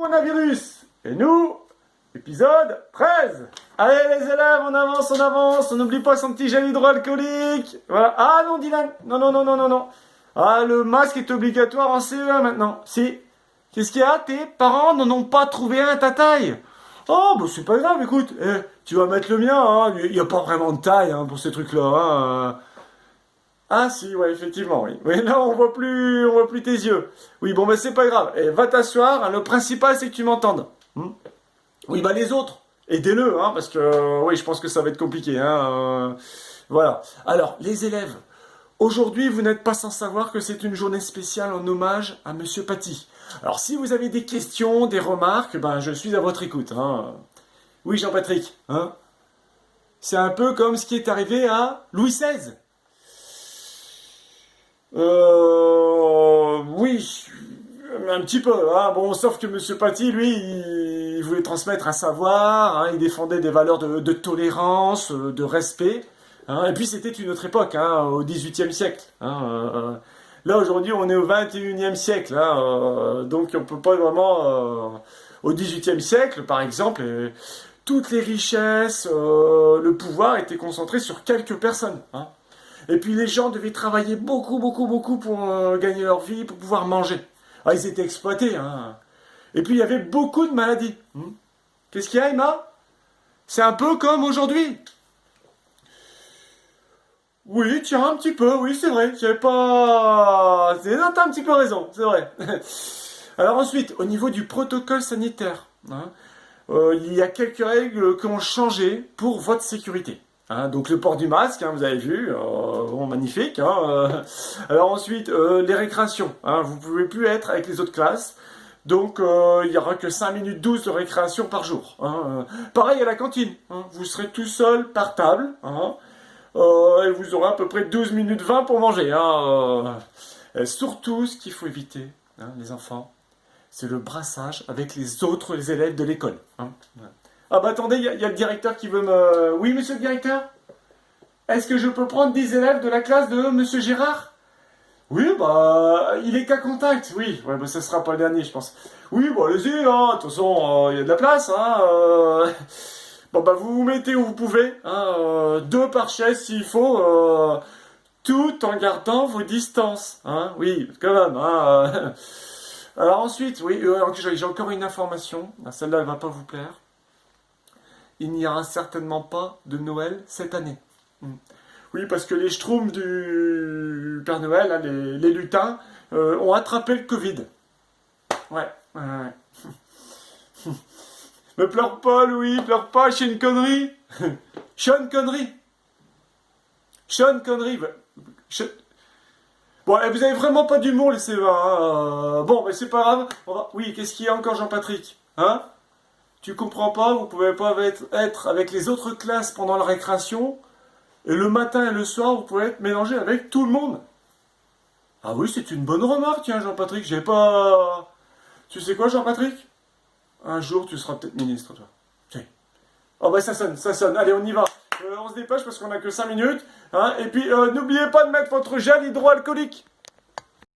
Coronavirus. Et nous, épisode 13. Allez les élèves, on avance, on n'oublie pas son petit gel hydroalcoolique. Voilà. Ah non Dylan, non. Ah, le masque est obligatoire en CE1 maintenant. Si. Qu'est-ce qu'il y a? Tes parents n'en ont pas trouvé un à ta taille. Oh, bah c'est pas grave, écoute. Tu vas mettre le mien, hein. Il n'y a pas vraiment de taille hein, pour ces trucs-là. Hein. Ah si, ouais, effectivement, oui. Oui, là, on voit plus tes yeux. Oui, bon, bah c'est pas grave. Va t'asseoir, hein, le principal, c'est que tu m'entendes. Oui, bah les autres, aidez-le, hein, parce que, oui, je pense que ça va être compliqué, hein. Voilà. Alors, les élèves, aujourd'hui, vous n'êtes pas sans savoir que c'est une journée spéciale en hommage à Monsieur Paty. Alors, si vous avez des questions, des remarques, ben, je suis à votre écoute, hein. Oui, Jean-Patrick, hein. C'est un peu comme ce qui est arrivé à Louis XVI. Oui, un petit peu. Hein. Bon, sauf que Monsieur Paty, lui, il voulait transmettre un savoir. Hein, il défendait des valeurs de tolérance, de respect. Hein, et puis c'était une autre époque, hein, au XVIIIe siècle. Hein, là aujourd'hui, on est au XXIe siècle. Hein, donc on peut pas vraiment. Au XVIIIe siècle, par exemple, toutes les richesses, le pouvoir étaient concentrés sur quelques personnes. Hein. Et puis les gens devaient travailler beaucoup pour gagner leur vie, pour pouvoir manger. Ah, ils étaient exploités. Hein. Et puis il y avait beaucoup de maladies. Qu'est-ce qu'il y a, Emma? C'est un peu comme aujourd'hui. Oui, tiens, un petit peu, oui, c'est vrai. J'avais pas... T'as un petit peu raison, c'est vrai. Alors ensuite, au niveau du protocole sanitaire, hein, il y a quelques règles qui ont changé pour votre sécurité. Hein, donc le port du masque, hein, vous avez vu, bon, magnifique. Hein, alors ensuite, les récréations. Hein, vous ne pouvez plus être avec les autres classes. Donc il n'y aura que 5 minutes 12 de récréation par jour. Hein, pareil à la cantine. Hein, vous serez tout seul par table. Hein, et vous aurez à peu près 12 minutes 20 pour manger. Hein, surtout, ce qu'il faut éviter, hein, les enfants, c'est le brassage avec les autres élèves de l'école. Hein. Ah bah attendez, il y a le directeur qui veut me... Oui, monsieur le directeur? Est-ce que je peux prendre 10 élèves de la classe de monsieur Gérard? Oui, bah, il est qu'à contact, oui. Ouais, bah ça sera pas le dernier, je pense. Oui, bah allez-y, hein, de toute façon, il y a de la place, hein. Bon bah vous vous mettez où vous pouvez, hein, 2 par chaise s'il faut, tout en gardant vos distances, hein. Oui, quand même, hein. Alors ensuite, oui, j'ai encore une information. Celle-là, elle va pas vous plaire. Il n'y aura certainement pas de Noël cette année. Oui, parce que les schtroumpfs du Père Noël, hein, les lutins, ont attrapé le Covid. Ouais. Me pleure pas, Louis, pleure pas, je suis une connerie. Sean Connery. Sean Connery. Bon, vous avez vraiment pas d'humour, les CE1. Hein. Bon, mais c'est pas grave. Oui, qu'est-ce qu'il y a encore, Jean-Patrick? Hein? Tu comprends pas, vous pouvez pas être avec les autres classes pendant la récréation, et le matin et le soir, vous pouvez être mélangé avec tout le monde. Ah oui, c'est une bonne remarque, tiens, Jean-Patrick, j'ai pas... Tu sais quoi, Jean-Patrick? Un jour, tu seras peut-être ministre, toi. Si. Oh bah ça sonne, allez, on y va. On se dépêche parce qu'on a que 5 minutes, hein, et puis n'oubliez pas de mettre votre gel hydroalcoolique.